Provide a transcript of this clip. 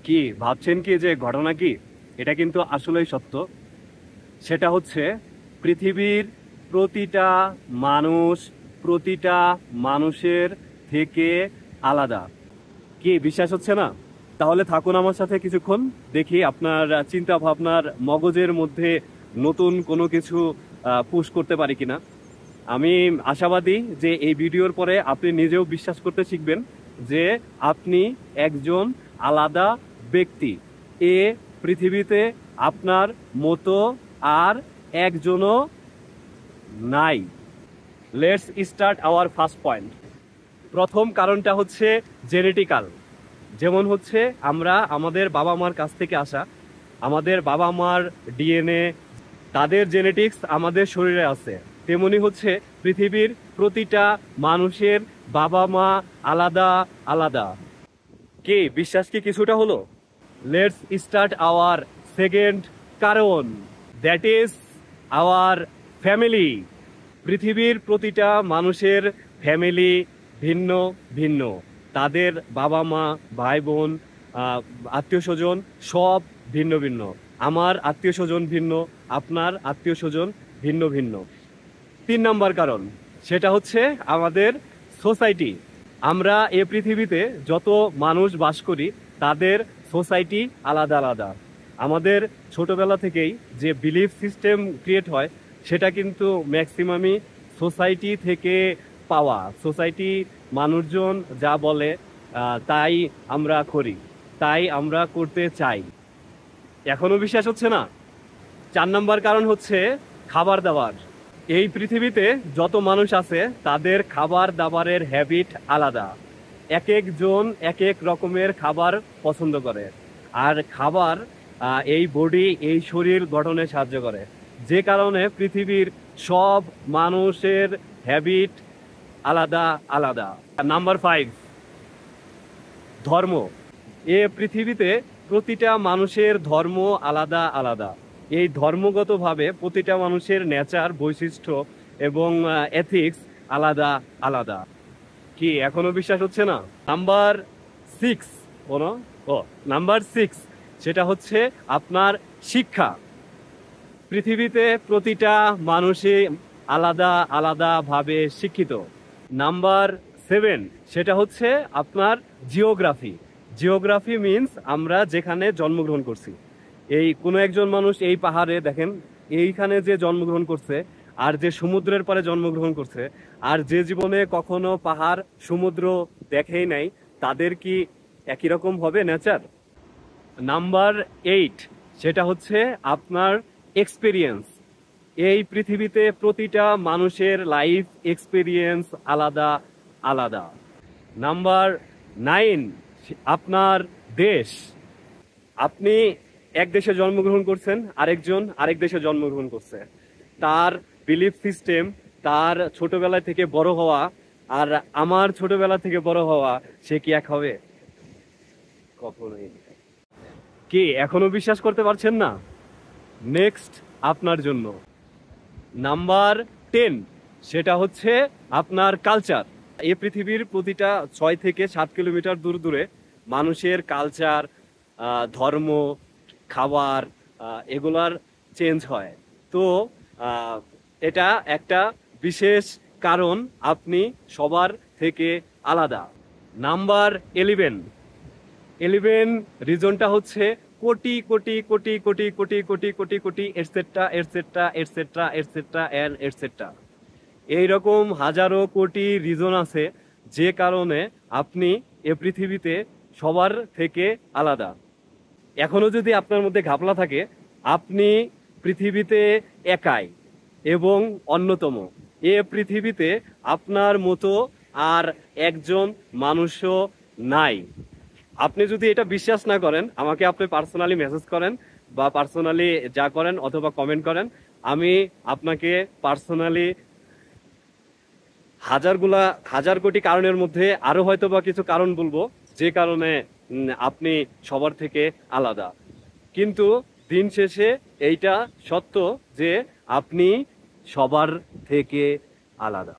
কি ভাবছেন কি যে ঘটনা কি? এটা কিন্তু আসলেই সত্য। সেটা হচ্ছে পৃথিবীর প্রতিটা মানুষ প্রতিটা মানুষের থেকে আলাদা। কি বিশ্বাস হচ্ছে না? তাহলে থাকুন আমার সাথে কিছুক্ষণ, দেখি আপনার চিন্তা ভাবনার মগজের মধ্যে নতুন কোনো কিছু পুশ করতে পারি কিনা। আমি আশাবাদী যে এই ভিডিওর পরে আপনি নিজেও বিশ্বাস করতে শিখবেন যে আপনি একজন আলাদা ব্যক্তি। এ পৃথিবীতে আপনার মতো আর একজনও নাই। Let's start our first point. প্রথম কারণটা হচ্ছে জেনেটিক্যাল। যেমন হচ্ছে আমরা আমাদের বাবা মার কাছ থেকে আসা, আমাদের বাবা মার ডিএনএ, তাদের জেনেটিক্স আমাদের শরীরে আছে। তেমনি হচ্ছে পৃথিবীর প্রতিটা মানুষের বাবা মা আলাদা আলাদা। কি বিশ্বাস কি কিছুটা হলো? লেটস স্টার্ট আওয়ার সেকেন্ড কারণ, দ্যাট ইজ আওয়ার ফ্যামিলি। পৃথিবীর প্রতিটা মানুষের ফ্যামিলি ভিন্ন ভিন্ন। তাদের বাবা মা, ভাই বোন, আত্মীয় স্বজন সব ভিন্ন ভিন্ন। আমার আত্মীয় স্বজন ভিন্ন, আপনার আত্মীয় স্বজন ভিন্ন ভিন্ন। 3 নাম্বার কারণ, সেটা হচ্ছে আমাদের সোসাইটি। আমরা এ পৃথিবীতে যত মানুষ বাস করি তাদের সোসাইটি আলাদা আলাদা। আমাদের ছোটবেলা থেকেই যে বিলিফ সিস্টেম ক্রিয়েট হয় সেটা কিন্তু ম্যাক্সিমামই সোসাইটি থেকে পাওয়া। সোসাইটি মানুষজন যা বলে তাই আমরা করি, তাই আমরা করতে চাই। এখনো বিশ্বাস হচ্ছে না? 4 নাম্বার কারণ হচ্ছে খাবার দাবার। এই পৃথিবীতে যত মানুষ আছে তাদের খাবার দাবারের হ্যাবিট আলাদা। এক একজন এক এক রকমের খাবার পছন্দ করে। আর খাবার এই বডি, এই শরীর গঠনে সাহায্য করে, যে কারণে পৃথিবীর সব মানুষের হ্যাবিট আলাদা আলাদা। নাম্বার 5, ধর্ম। এ পৃথিবীতে প্রতিটা মানুষের ধর্ম আলাদা আলাদা। এই ধর্মগতভাবে প্রতিটা মানুষের নেচার, বৈশিষ্ট্য এবং এথিক্স আলাদা আলাদা। কি এখনো বিশ্বাস হচ্ছে না? নাম্বার 6, নাম্বার 6, সেটা হচ্ছে আপনার শিক্ষা। পৃথিবীতে প্রতিটা মানুষই আলাদা আলাদা ভাবে শিক্ষিত। নাম্বার 7, সেটা হচ্ছে আপনার জিওগ্রাফি। জিওগ্রাফি মিন্স আমরা যেখানে জন্মগ্রহণ করছি। এই কোনো একজন মানুষ এই পাহাড়ে দেখেন, এইখানে যে জন্মগ্রহণ করছে, আর যে সমুদ্রের পারে জন্মগ্রহণ করছে, আর যে জীবনে কখনো পাহাড় সমুদ্র দেখেই নাই, তাদের কি একই রকম হবে নেচার? নাম্বার 8, সেটা হচ্ছে আপনার এক্সপিরিয়েন্স। এই পৃথিবীতে প্রতিটা মানুষের লাইফ এক্সপিরিয়েন্স আলাদা আলাদা। নাম্বার 9, আপনার দেশ। আপনি এক দেশে জন্মগ্রহণ করছেন, আরেকজন আরেক দেশে জন্মগ্রহণ করছে। তার বিলিফ সিস্টেম, তার ছোটবেলা থেকে বড় হওয়া আর আমার ছোটবেলা থেকে বড় হওয়া, সে কি এক হবে? কখনোই। কি এখনো বিশ্বাস করতে পারছেন না? নেক্সট আপনার জন্য নাম্বার 10, সেটা হচ্ছে আপনার কালচার। এই পৃথিবীর প্রতিটা 6 থেকে 7 কিলোমিটার দূর দূরে মানুষের কালচার, ধর্ম, খাবার এগুলার চেঞ্জ হয়। তো এটা একটা বিশেষ কারণ, আপনি সবার থেকে আলাদা। নাম্বার 11 রিজনটা হচ্ছে কোটি কোটি কোটি কোটি কোটি কোটি কোটি কোটি etcetera etcetera etcetera etcetera and etcetera. এইরকম হাজারো কোটি রিজন আছে যে কারণে আপনি এ পৃথিবীতে সবার থেকে আলাদা। এখনো যদি আপনার মধ্যে ঘাপলা থাকে, আপনি পৃথিবীতে একাই এবং অন্যতম। এ পৃথিবীতে আপনার মতো আর একজন মানুষও নাই। আপনি যদি এটা বিশ্বাস না করেন, আমাকে আপনি পার্সোনালি মেসেজ করেন বা পার্সোনালি যা করেন অথবা কমেন্ট করেন। আমি আপনাকে পার্সোনালি হাজার কোটি কারণের মধ্যে আরো হয়তো বা কিছু কারণ বলবো যে কারণে আপনি সবার থেকে আলাদা। কিন্তু দিন শেষে এইটা সত্য যে আপনি সবার থেকে আলাদা।